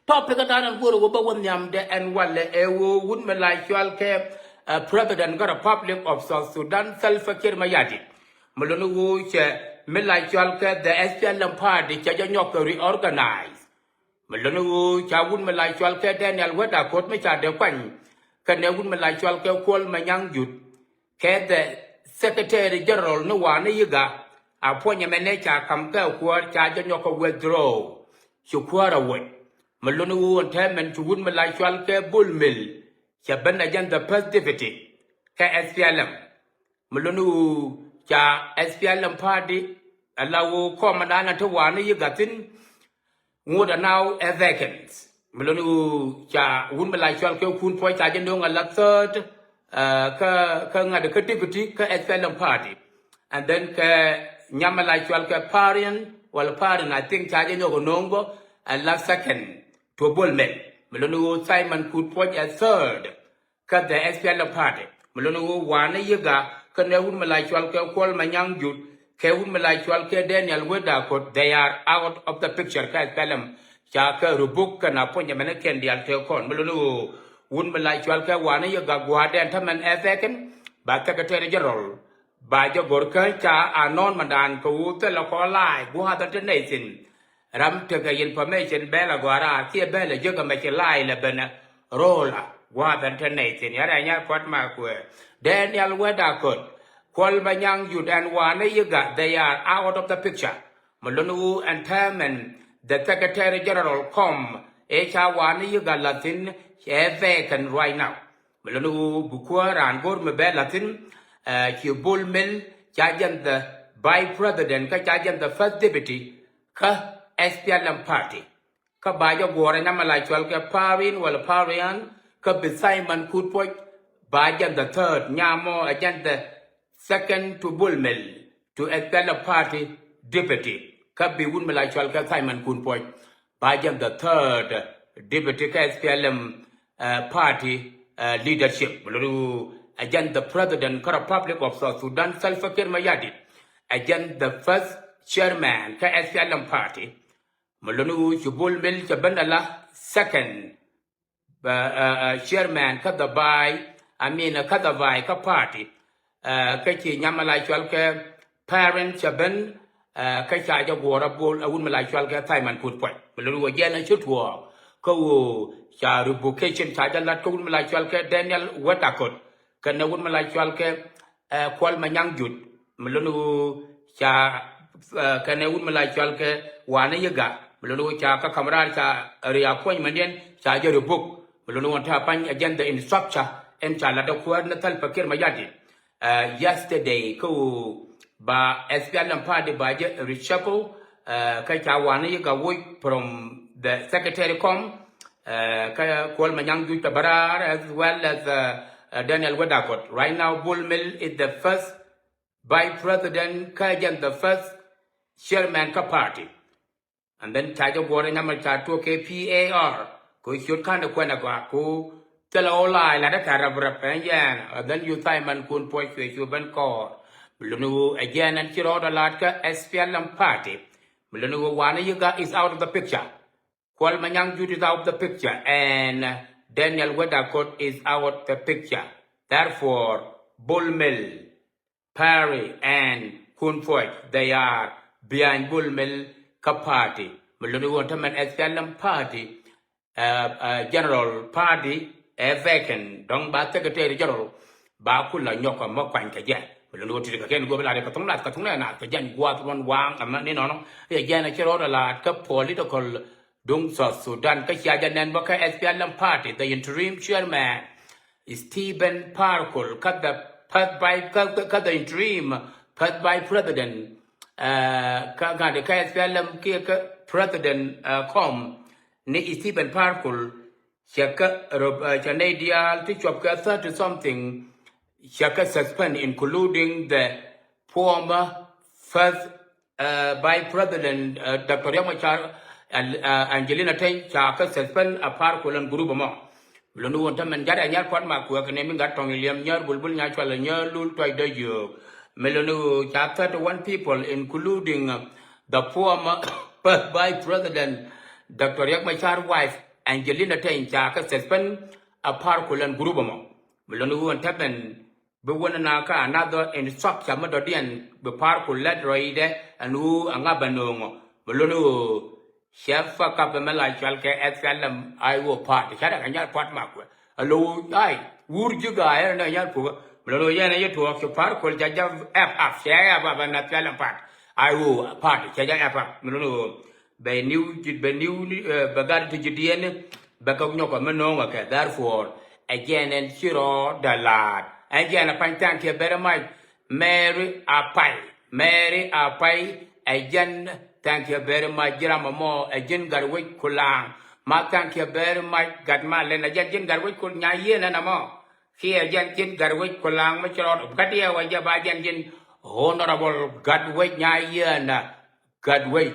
topic that I go over when yam de and wale ewo would me like you all care President got a Republic of South Sudan self-care mayadi. Malonu wo che me like you all care the SPLM party chaja nyoko reorganize. Malonu wo cha would me like you all care Daniel weda court me cha de kwan. Kane would me like you all care call manyang yut. Ke the Secretary General no one yiga. Appoint manager come kwa cha nyoko withdraw. Chukwara way. Malonu and Taman to would me like you all care bull mill. Chaban again the first deputy. Ka SPLM. Malonu cha SPLM party. Allow commandant to one you got in. Would now a vacant. Malonu cha would me like you all care kun point I didn't know a lot third. Ka the deputy ka SPLM party. And then ka nyama like you all care parian. Well parian I think charging no nongo and last second to a bullman. Malonu Simon could point a third. Cut the SPLM party. Malonu one yiga, Kanewun Malachwal call my young youth, Kewun Malachwal Daniel Wedakot, they are out of the picture, Kaspelum, Chaka, Rubuk, and appoint a American deal telcon. Malonu, Wun Malachwal one yiga, Guadantaman Ezekin, by Secretary General, by the Gorka, Cha, and non Madan, Kawuta, Lokolai, Guada Nation. Ram took information, Bella Guara, Tia Bella, Jugamachelai, Lebena, Rolla. Wadan Nation, Yaranya Quatmakwe. Daniel Wedakot, Kwalmanyang Yud and Wana Yuga, they are out of the picture. Malonu and Taman, the Secretary General, H1 Yuga Latin, vacant right now. Malonu Bukwar and Gormebe Latin, Hubul Mill, Jajan the Vice President, Kajajan the First Deputy, Ka SPLM Party. Kabayo Goranama Chalka Parin, well Parian. Kabi Simon could point by the third, Nyamo again the second to Bullmill to a party deputy. Kabi Woodmilai Chalka Simon could point by the third deputy SPLM party leadership. Again the President Republic of South Sudan Salva-Kiir Mayadi. Again the first chairman SPLM party. Malonu Bullmill Chabandala second. Chairman Kadabai, Kadabai, ka party, Kaki Yamalai parent Chaben, Kacha Wara Bull, a woman like Chalka time and put point. Bulu again and should walk. Ko Charubucation Chajalat, woman like Chalka, Daniel Watakot, can a woman like Chalka, Qualma Young Jud, Malunu Cha, can a woman like Chalka, Wana Yaga, Malunu Chaka Camarata, a reappointment, Chaja book. Malonu Tapan agenda in structure and Chalada Kuanatal Pakir Mayadi. Yesterday, ko ba SPLM party by Richapo, Kaitawani Gawui from the Secretary Com, Kwalmanyang Tabarar, as well as Daniel Wedakot. Right now, Bull Mill is the first Vice President, Kajan the first chairman ka party. And then Chaja Goranama Chatu KPAR. Ko should kind of quena go tell all lie like a caravan, then you Simon couldn't point to you ban call. Blunu again and Chiro the Latka SPLM party. Blunu one you got is out of the picture. Kwalmanyang Jud is out of the picture, and Daniel Wedakot is out of the picture. Therefore, Bull Mill, Perry, and Kunfoy, they are behind Bull Mill party. Blunu Waterman SPLM party. General party vacant dong ba Secretary General ba kula nyoka mo kwan ka ja bulu ti ka ken go bla ka tong na ka jan gwa ton wang ama ni no ya jana chiro la ka political dong South Sudan ka ya janan ba ka SPLM party the interim chairman Stephen Parkul ka the interim first by president ka the SPLM president ni Stephen Parkul Shaka Chanadia to chop 30 something Shaka suspend including the former first by President Dr. Yamachar and Angelina Tay Chaka suspend a Parkul and Gurubama. Lunu want to man Jada Yar Quatma work naming that Tong William Yer Bulbul Natural and Yer Lul Toy de Yo. Melonu chapter 31 people including the former first by President Dr. Yakmachar wife Angelina Taincha ka suspend a parkulan grubamo. Melonu and Taben, Bewanaka, another instruction, Madodian, the parkul led roide, and who angabanongo. Melonu, Chef Capamela Chalke at Salam, I will part, Shadak and Yat Part Mark. Hello, I, would you guy and a Yapu? Melonu Yana Yatu, your parkul, Jajav, F, share above and a Salam part. I will part, Jajav, Melonu. By new Bagad to Judean, Bakognoka Manonga, therefore, again and Shiro the lad. Again, a pine tank, better might Mary a pie, again, thank you very much, Jeramo, again, got away Kulang. Ma thank you very much, got Malin, again, got away Kulnayan and a more. Here, again, got away Kulang, which are Gadia, Wajabajan, honorable, got away Nyayan, got away.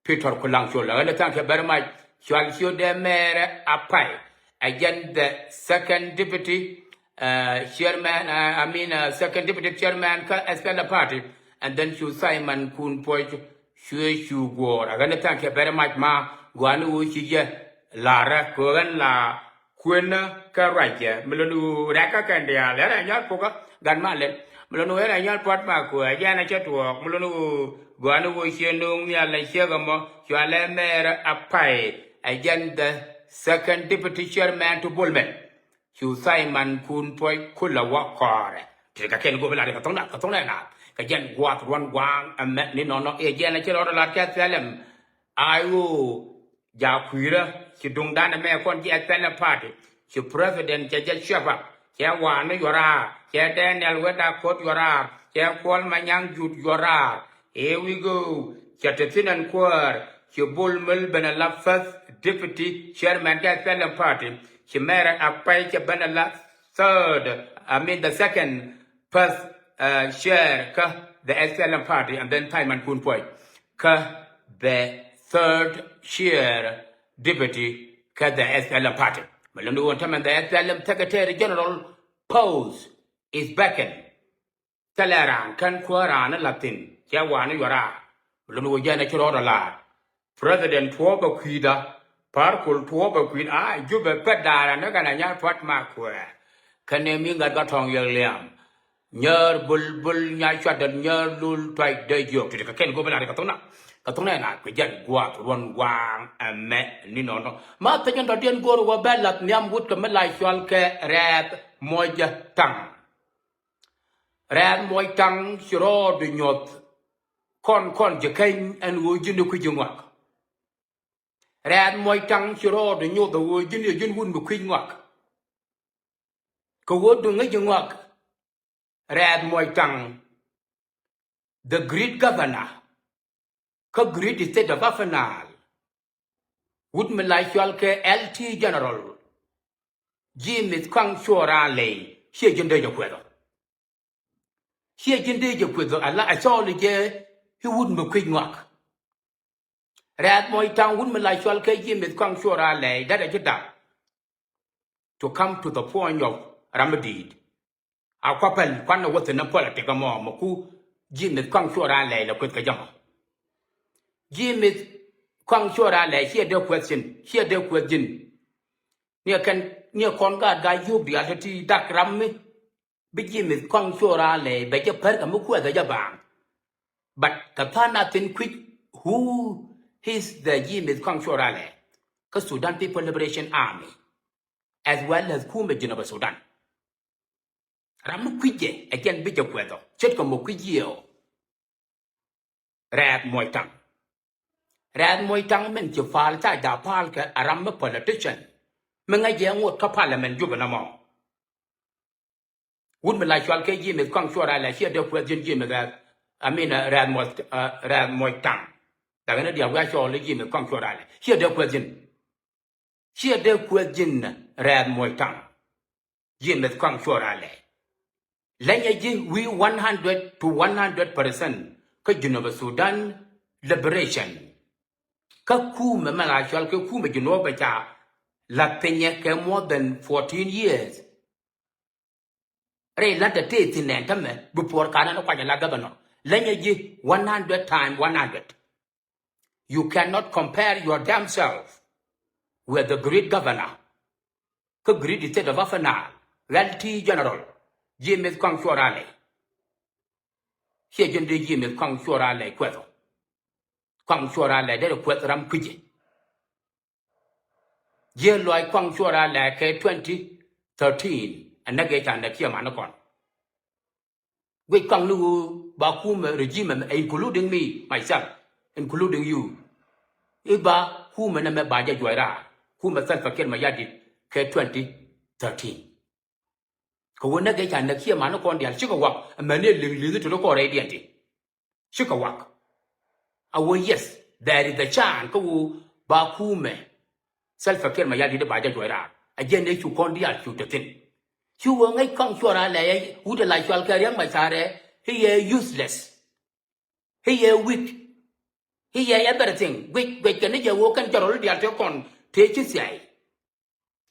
Peter Kulang Shola, and thank you very much. Shall show the mayor a pie. Again, the second deputy chairman, second deputy chairman, as well a party, and then show Simon Kun Poit, Shu War. I'm going to thank you very much, Ma. Guanu Shija, Lara, Kogan La, Quina, Karaja, Melonu, Raka Candia, Lara, Yapoka, Ganmalen, Melonu, and Yapot Marco, again, I chat to walk, Melonu. Guanu Shenung Yala Shagamo, Shale Mare a pie, again the second deputy chairman to Bullman. Shu Simon Kun Poi Kula Wakar. Take a can go like a tongue, again, what one wang and met Nino, again, a child like Cathalem. I will Jaquira, she don't done a mere con the party. She president Jaja Shapa, Chawan Yora, Cha Daniel Weta Court Yora, Cha Paul Manyang Jut Yora. Here we go. Chatterton and Quar. She bull Melbourne a first deputy chairman Cathalem party. She married a pike Benala third. The second first share the SLM party and then time and Kunpoi. The third share deputy the SLM party. Malonu and the SLM Secretary General pose is beckoned. Talaran can Quaran Latin. Yawan Yara, Lunujan Chorola, President Tuoba Quida, Parkul Tuoba Queen, I, Juba Pedar, and Nagana Pot Marque. Canaming got on your lamb. Ner Bull, Nyashat, and Ner Lul, Twite, de Joke, to the Ken Governor Catona. Catona, we get guat, one wang, and met Nino. Martin and Dodian go to a bell at Niam would come like Shalke, Rɛɛth Muɔ Tang. Rɛɛth Muɔ Tang, Shiro, the North. Con Jacane and Wojin Quijinwak. Rɛɛth Muɔ Tang Shiro the New the Wojin Wun Quijinwak. Kowod do Nijinwak. Rɛɛth Muɔ Tang, the great governor, great state of Afanal, would me like Yalke LT General, Jim is Kang Shora lay, she agenda your weather. She agenda your weather, I saw the he wouldn't be quick work. Rɛɛth Muɔ Tang wouldn't me like Yalke Jim is Kang Shora lay, that I get that. To come to the point of remedy. Our couple, one was in a political more, Moku, Jim is Kang Shora lay, the quick jama. Jim is Kang Shora lay, hear the question, Near Conga, guy, you be at the duck rammy. Big Jim is Kang Shora lay, but your perkamuku the Jabang. But Kapana think quick, who is the Jim is Kang Shora lay? Because Sudan People Liberation Army, as well as Kumajin of Sudan. Ramuquije, again, big of weather, Chetkamuquio. Rɛɛth Muɔ Tang. Rɛɛth Muɔ Tang meant you fall tight da palka, a ram politician. Mengajan would parliament juvenile. Would me like Shalke Jim is Kang Shora lay, here the President Jim that Rɛɛth Muɔ Tang. The Venedia Washall Jim is Kang Shora lay. Here the question. Here the question, Rɛɛth Muɔ Tang. Jim is Kang Shora lay. Language we 100 to 100% Kajunova Sudan liberation. Kaku Mamala shall Kaku Junova La Pena more than 14 years. Ray let the taste in Antame before Canada Pajala governor. Language 100 times 100. You cannot compare your damn self where the great governor, the great state of Afana, Rɛɛth General, James Kong Shorale. Here, Jenny James Kong Shorale, Queto. Kong Shorale, there quet Ram Quidgy. Year like Kong Shorale, 2013, and negate and the Kiamanacon. We Kong Lu Bakum regime, including me, myself, including you. Iba, whom and a Baja Joira, whom a self a Mayadi, K2013. Kawuna gate and the Kiamanacon, the Chikawak, and many little to look already. Chikawak. Away, yes, there is the chan, Kawu, Bakume, self a Mayadi, the Baja Joira. Again, they should con the altitude to thin. You will make Kong Shora lay, who the like shall carry my sare, he useless. He weak. He everything. Wait, can you walk and Jarol the Altocon, take his say.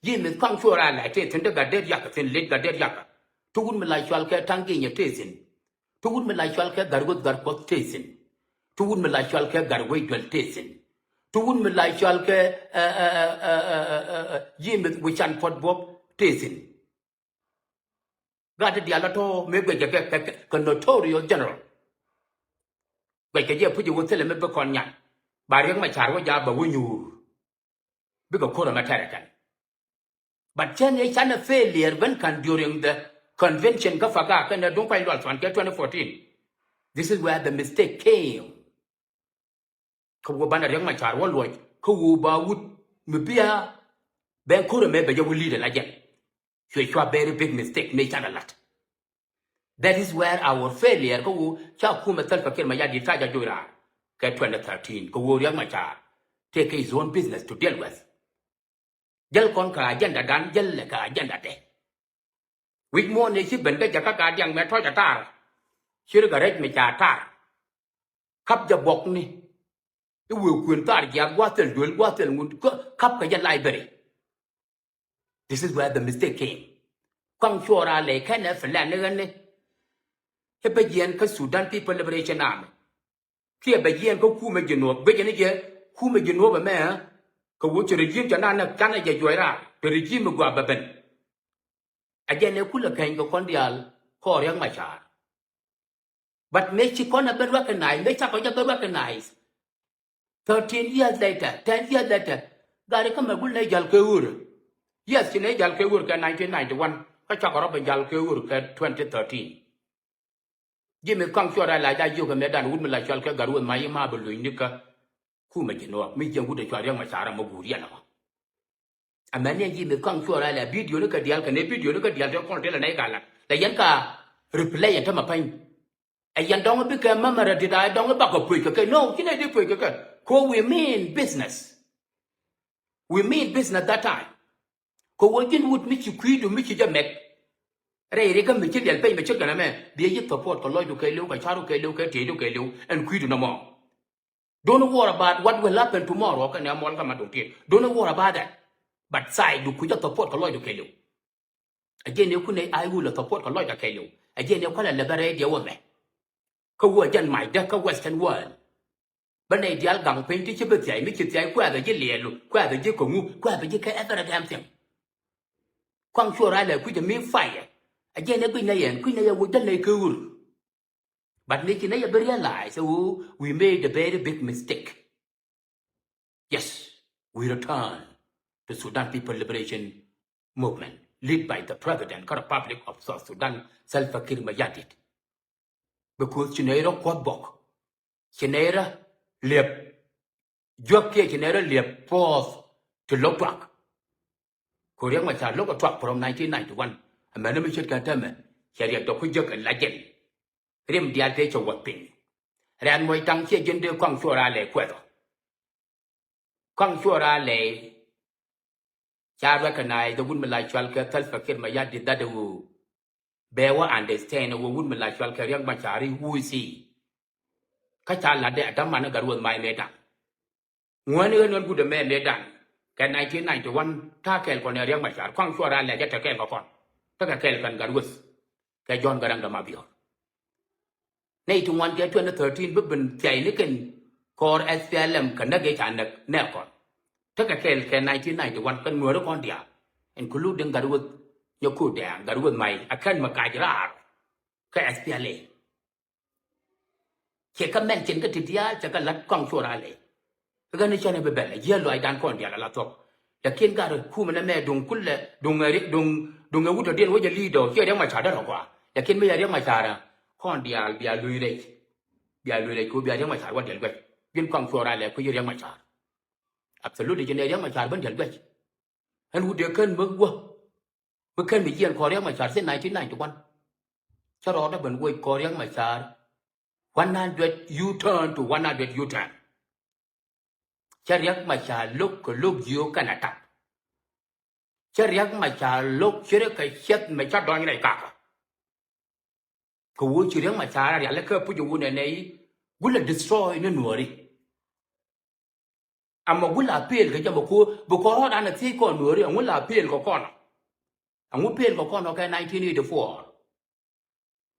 Jim is Kong Shora like it and the Gadet Yak and late Gadet Yak. To whom like shall care tanking your tasting. To whom like shall care Garwood Garpot tasting. To whom like shall care Garway well tasting. To whom like shall care Jim which and pot bob tasting. Got the alato, maybe a notorious general. But you put you will tell him a book on yan. Barring my child, but when you become a American. But Chen is a failure when can during the convention Gafaga and don't quite lot on 2014. This is where the mistake came. Kawabana young my child, one word, Kawuba would Mubia, Ben Kura maybe you will lead it again. So it's a very big mistake, make a lot. That is where our failure go. Chakuma self-care Mayadi Taja Jura, 2013, go young my child, take his own business to deal with. Jel conquer agenda done, Jel like agenda day. With more nation, Ben Jacaka young Metoja tar, Shirgarek Michatar, Cup the Bokni. You will quintar Jaguatel, Dual Watel, Cup the library. This is where the mistake came. Kong Shora lay Kenneth Lanagane. He began Sudan People Liberation Army. Here began Kuma Geno, began again, Kuma Genova Mare, Kawuch regime Janana Canada Joira, the regime of Guababen. Again, a cooler can go condial, call young my child. But make she corner be recognized, make up be recognized. 13 years later, 10 years later, Gary come a good Najal Keur. Yes, in Najal Keur 1991, Kachakara Jal Keur 2013. Jimmy Kong Shora like that, you can make that woman like Shalka Garu and my marble Nika, who make you know, me young wood at young Masara Moguriana. A man Jimmy Kong Shora like video look at the Alcan, video look at the Alcan Contel and Egala, the Yanka replay and Tamapine. A young dog became mamma did I don't about a quick, okay? No, you know, the quick, okay? Co we mean business. We mean business at that time. Co working would meet you quid to meet you just make. Ray come the chicken pay the chicken a man, be a support for Lloyd Kalo, Charu Kalo, Kato Kalo, and quid no more. Don't worry about what will happen tomorrow, and I'm welcome at okay. Don't worry about that. But side, you could support for Lloyd Kalo. Again, you couldn't, I will support for Lloyd Kalo. Again, you can't liberate your woman. Cowork my deca Western world. But they deal gang painted your birthday, make it say, where the liɛlu, where the Jikomu, where the Jika ever damn thing. Quang sure I like with the mere fire. Again, a Queen and Queen would delay cool. But making a realize, oh, we made a very big mistake. Yes, we return to Sudan People Liberation Movement, led by the President Republic of South Sudan, Salva Kiir Mayardit. Because Chinera Quadbok, Chinera Lip, Jockey Chinera Lip, forth to look truck. Korean was a local truck from 1991. A man of should contamin, Harriet Dokujok and Legend. Rim the adage of what pin. Ran my tongue here, gender Kong Shora lay quedo. Kong Shora lay. Shall recognize the woman like Shalka, Telfa Kir Mayad did that woo. Bewa understand a woman like Shalka young Machari, who is he? Kachala de Adamana Garu my madam. One year not good a man lay done. Can 1991 tackle on a young Machar, Kong Shora lay get a cane upon. Take a cane can Garus. Ka John Garanga Mabio. 19 2013 Bubben Tianican, Core SPLM, Kanagate and Nelcon. ถ้าแกแค่1991กันเมื่อก่อนเดียวเอ็นคุณรู้ดึงการวุฒิยกคู่แดงการวุฒิใหม่อาการมากายราแค่ SPLA เกี่ยกับแม่นเจนก็ติดยาจะกันลัดกองชัวร์อะไรก็นี่ฉันไม่เป็นเลยเยอะเลยด้านก่อนเดียวละทบแต่เขียนการคู่มันแม่ดงกุลเลยดงเงวุฒิเดียนว่าจะลีดเกี่ยเรื่องมาชาได้หรอกว่าแต่เขียนไม่ใช่เรื่องมาชานะก่อนเดียวเบียลุยเลยกูเบียเรื่องมาชาว่าเดียวกันยืนกองชัวร์อะไรกูยืนเรื่องมาชาabsolut je ne ria ma char ban jal gach han wu de kan bu kan mi yen ko ria ma char se 1991 charo da ban wo ko ria ma char 100 u turn to 100 u turn chariak ma char lok yo kanata chariak ma char lok chere ka chet ma char don nei ka ko wo chiriak ma char ya le ka pu ju ne nei gula destroy ne nuori amma gula pel ka jamba ko bo ko roda na ti ko nuri angula pel ko kono angu pel ko kono ka 1984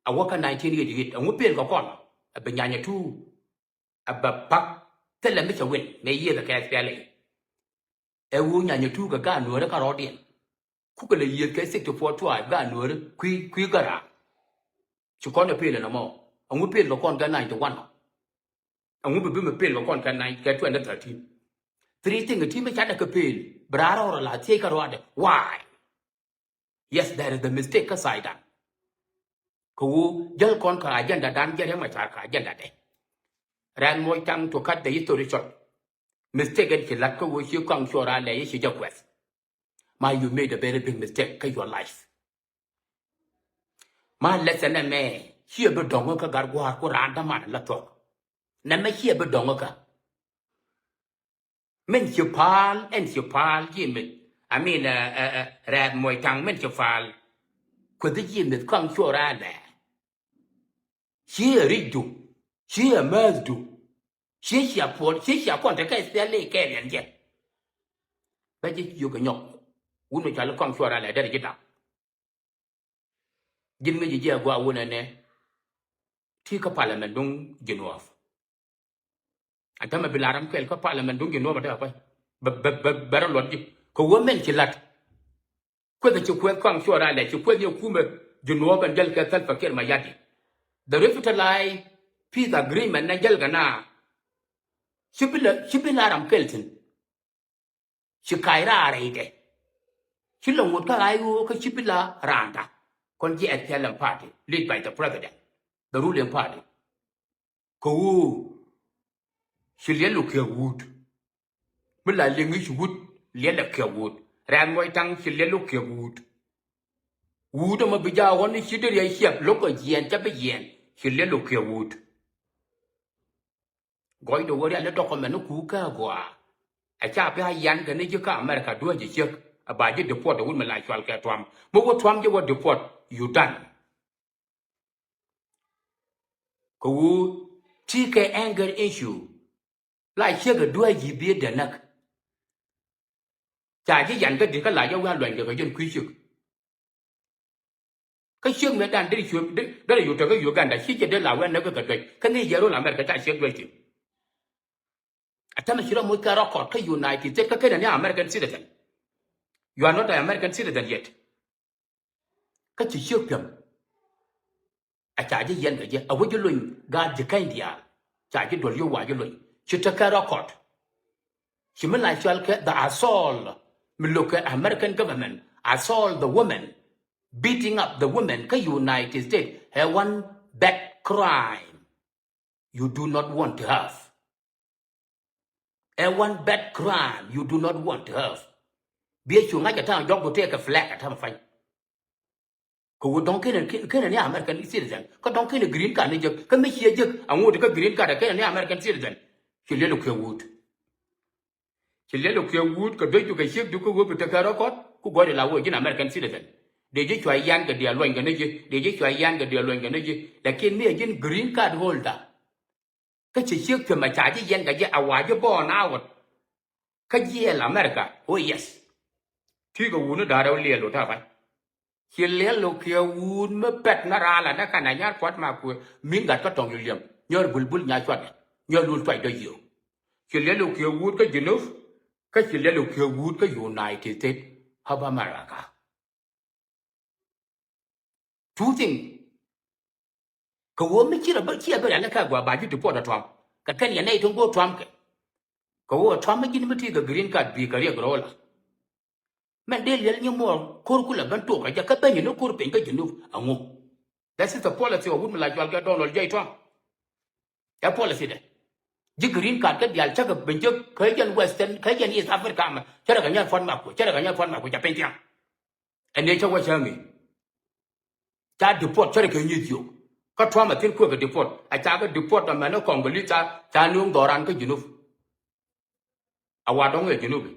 awaka 1988 angu pel ko kono abanyanya tu abapak tele me chawin ne ye ka SPLA e wu nyanya tu ka nuri ka rodien ku ka le ye ka 64 twa ga nuri kwi gara chu kono pel na mo angu pel ko kono ka 91 angu bi me pel ko kono ka 2013 Three things that me chana kapil, brara or la take a rod. Why? Yes, there is the mistake aside. Ku jal kon ka agenda dan jere ma chaka agenda de. Ran moy tang to cut the history short. Mistake and kilat ko wo shi kong shora le shi quest. My you made a very big mistake in your life. My lesson me, here be dongo ka garwa ko randa man la talk. Na me here be dongo ka. Men chupal en chupal yimit. I mean, Rɛɛth Muɔ tang men chupal. Could the yimit come sure and there? She a ridu. She a merdu. She a port. She a point a case there lay carrion yet. But you can know. Wouldn't you come sure and let it get up? Give me the year go a woman there. Take a parliament don't get off. I tell me Bilaram Kel Parliament don't you know what happened? But better logic. Ko women chilat. Whether you quit come sure I let you quit your kume, you know and Jelka self for my yadi. The revitalized peace agreement and Jelgana. Shipilaram Kelton. Shikaira rede. Shilong would Karayu Shipila Randa. Conji at Telem party, led by the president, the ruling party. Ko liɛlu kiëk wuut mi la liŋic wut liɛla kiëk wuut Rɛɛth Muɔ taŋ ci liɛlu kiëk wuut ma bi jaa wɔn ci dir ya hiɛp lo ko jien ca bi jien ci liɛlu kiëk wuut gɔi do wori ale document ku ka gwa a cha pe ha yan ka ne ji ka America do ji chek a ba ji deport wun mi la chwal ka twam mo wo twam ji wo deport Sudan ko wu TK anger issue lại chưa cái đuôi gì biết được nè, chả chỉ dành cái gì cái lại giao ra loạn được cái dân quý sức, cái xương người ta đi xuống đó là dùng cho cái vụ gan đã xí cho đến lão anh nó cái này giờ đó làm cái tại xương đuôi chứ, à thằng này chỉ là một cái record cái United States cái này là American citizen, you are not an American citizen yet, cái chỉ xương phim, à chả chỉ dành cái gì, ở với cái luyện gan chỉ cái gì à, chả chỉ đồ liêu hoài cái luyện she took a record. She meant like the assault. Me look at American government assault the women, beating up the women. The United States have one bad crime you do not want to have. And one bad crime you do not want to have. Be sure that time dog will take a flag at time fine. Ko don't kill an American citizen. Ko don't kill a green card. Can make here and want to green card an American citizen. She let look your wood. She let look your wood, could do you can ship to go with the record, who got a law in American citizen. They just try young the dear loin energy, they just try young the dear loin energy, like in me again green card holder. Catch a ship to my charge yen get a wire born out. Kajiel America, oh yes. Tigo wounded that only a lot. She let look your wood, me pet narala, that can I not what my poor minga cut on William. Your bulbul nyachwat. You're not quite a you. She let look your wood, you know. ka liɛlu kiëk ka United States of America. Two things. Ka wo mi chira ba chia ba la ka gwa ba ju deport Trump. Ka kan ya nei tongo Trump ke. Ka wo Trump ji ni ti ga green card bi ka ri ga rola. Men de liɛl ni mo kor kula ban to ka ja ka ben no kor pen ka jinu angu. That is the policy of women like Donald J. Trump. That policy there. Ji green card ka dial cha ga ben je ka jan Western ka jan East Africa ma. Cha ga nya fon ma ko, cha ga nya fon ma ko ja pen tiang. Ene cha wa cha mi. Cha deport cha ga nyi jo. Ka Trump tin ko ga deport. A cha ga deport ma no Congolese cha nung doran ka jinu. Awa dong e jinu.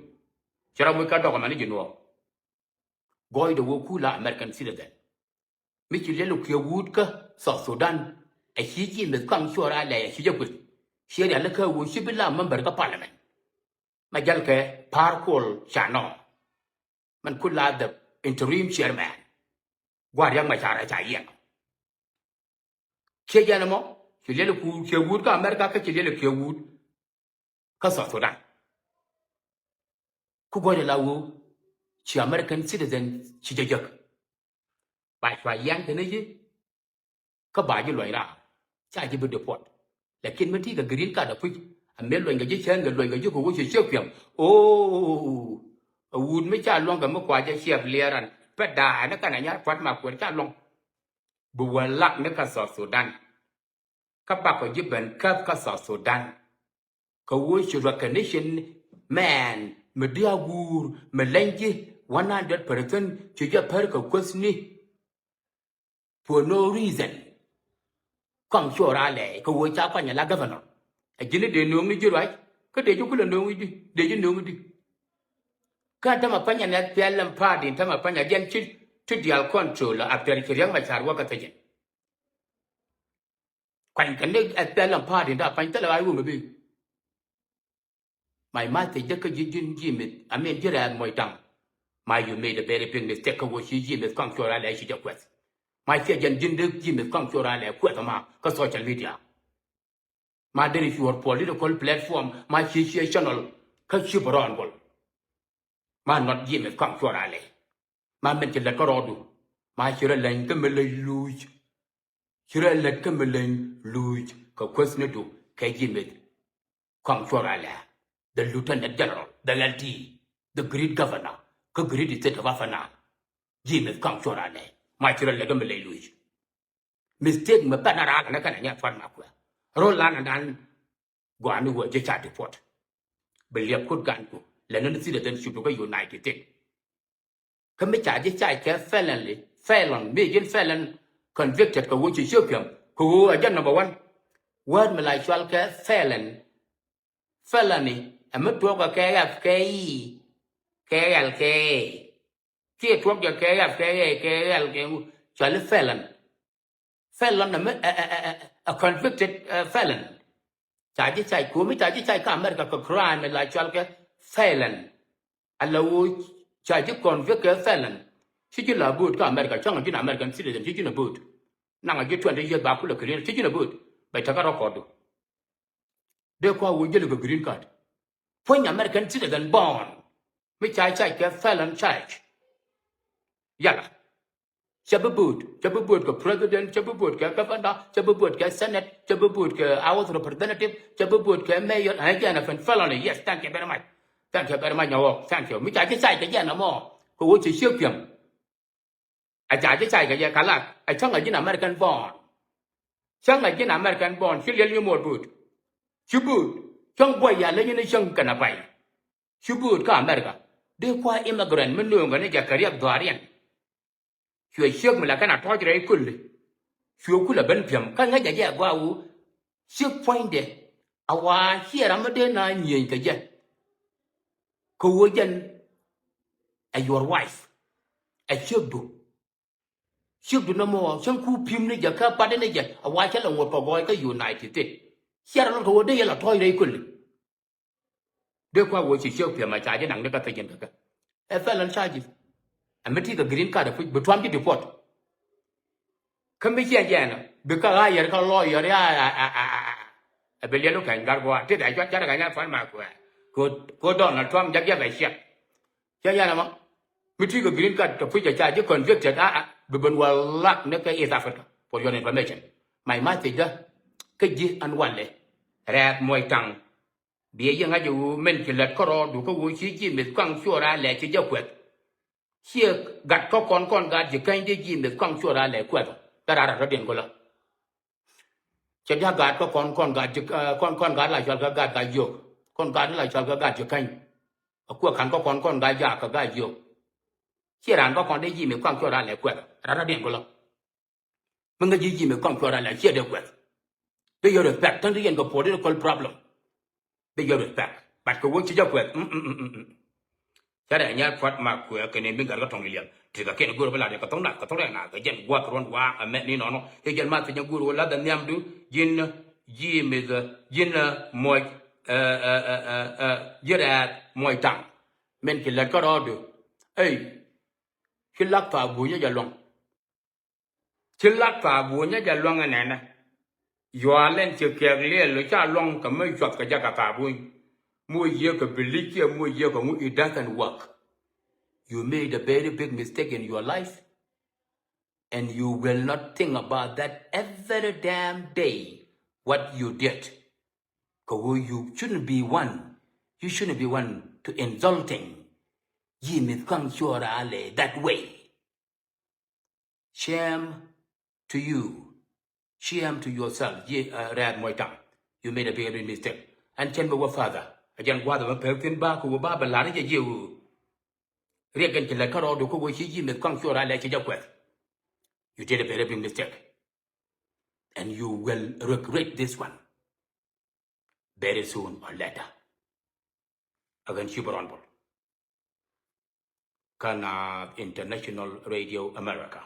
Cha mo ka do ma ni jinu. Goy the wokula American citizen. Michi liɛlu kiëk ka South Sudan. A hiji me kang shora le a hiji put. She ya leka wo shibila member ka parliament. Majal ke parkol chano. Man kula the interim chairman. Guardian machara cha yen. Che ya mo. She liɛlu kiëk ka America ka che liɛlu kiëk ka South Sudan. Ku goy la wo chi American citizen chi jajak. Ba chwa yang tene ji ka ba ji loira cha ji be deport lakin mati ga green card apu amel lo ngaji chen ga lo ngaji ko wo che pyam o wud me cha long ga mo kwa ja chep lieran pa da na kana nya kwat ma ko cha long bu walak ne ka South Sudan ka ba ko ji ben ka South Sudan ka wo chi recognition man media gur melenji 100% chi ja per ka kwesni for no reason. Kong shora le ko wo cha kwa nya la governor. A jini de nung ni jirai. Ka de ju kula nung di. De ju nung di. Ka ta ma panya na pelam party ta ma panya gen to dial control after kiryang ma charwa ka tajen. Kwan kan de pelam party da pan ta la ai wo me bi. My mate de ka jin jimit. I mean jira moy tang. My you made a very big mistake ko wo shi jimit kong shora le shi ja kwet. My chairman didn't give me come to a quetama, because social media. My then if your political platform, my channel, because you run well. Man not give me come to a rally. My mental like a rodu. My children like a luge. Children like a luge, because question do, Kajimit. Come to a rally. The lieutenant general, the LT, the great governor, the great state of Afana. Jimmy come to a rally. My children like a Malay Louis. Mistake me banara na kana nya fan makwa. Roland dan gwanu wo je chat report. Believe could gan ko. Lenon citizenship ko United States. Kame cha je chai ke felon convicted ko wo chi shopiam ko agent number 1. Word me like shall ke felony am to ko KLK. Kia tuok ya KL chale felon a convicted felon. Chaji chai kumi chaji chai ka America ko crime la chale felon. Allow chaji convicted felon. Chiji la boot ka America changa jina American citizen chiji na boot. Nanga ji 20 years ba kula Korean chiji na boot. By taka record. De kwa wo jele green card. When American citizen born. Me chai ke felon charge. Yala. Chababut ke president, chababut ke governor, chababut ke senate, chababut ke house representative, chababut ke mayor. I can have felony. Yes, thank you very much. Thank you very much. No, thank you. Me charge sai ke jana mo. Ko wo chi siu piam. A charge sai ke ya kala. A chang a jin American born. Chang a jin American born. Chi liel mo boot. Chubut. Chang boy ya le ni chang kana pai. Chubut ka America. De kwa immigrant menung ne ja kariap dwarian. Chua siok me la kana tojre kulli. Chua kula ben piam kan ngaja ja gwa wu. Siok point de. Awa hiera made na nyen ka ja. Ko wo jan a your wife. A siok do. Siok do no mo sang ku pim ne ja ka pa de ne ja. Awa cha la ngot ko goy ka United States. Hiera no ko de ya la tojre kulli. De kwa wo chi siok piam ma cha je nang de ka tajen ka. A felon charges. And me take a green card but one deport. Come be here, because I are lawyer. I believe you can go. Did I got a find my way? Go Donald Trump jaga ga shek. Ya na ma. Miti go green card to put your charge convicted beben walak ne ka East Africa for your information. My message ka ji an wale. Rɛɛth Muɔ tang. Bia yang aju men ki let koro du ko wo chi ji mit kwang chura le chi ja kwet. Kiëk gat ko kon gat je kan de ji mit kwang chura le kwet. Tara ra den ko la. Che ja gat ko kon gat je kon gat la chal ka gat ga yo. Kon gat la chal ka gat je kan. Ko kan ko kon gat ja ka ga yo. Chi ran ko kon de ji mit kwang chura le kwet. Ra den ko la. Mừng cái gì mit kwang chura le chi de kwet. Be your respect tan yen ko political problem. Be your respect. But ko wo chi ja kwet. Kada nya kwat ma ku ke ne binga ga tong liam ti ka ken guru bala de ka tong na ka jen wa kron wa ame ni no e jen ma ti guru la da nyam du jin ji me the jin mo Rɛɛth Muɔ tang men ki la ka ro du ki la fa bu nya ja long ki la fa bu nya ja long ne na yo len ti ke le lo cha long ka me jot ka ja ka fa bu mo ye ka biliki mo ye ka mu it doesn't work. You made a very big mistake in your life, and you will not think about that every damn day, what you did. Because you shouldn't be one. You shouldn't be one to insulting that way. Shame to you. Shame to yourself. Rɛɛth Muɔ tang. You made a very mistake. And tell me what father. Again, what the person back who Baba Lani you. Regan to let her all the Kubo Shi with Kongshora let you quit. You did a very big mistake. And you will regret this one very soon or later. Against you, Kana International Radio America.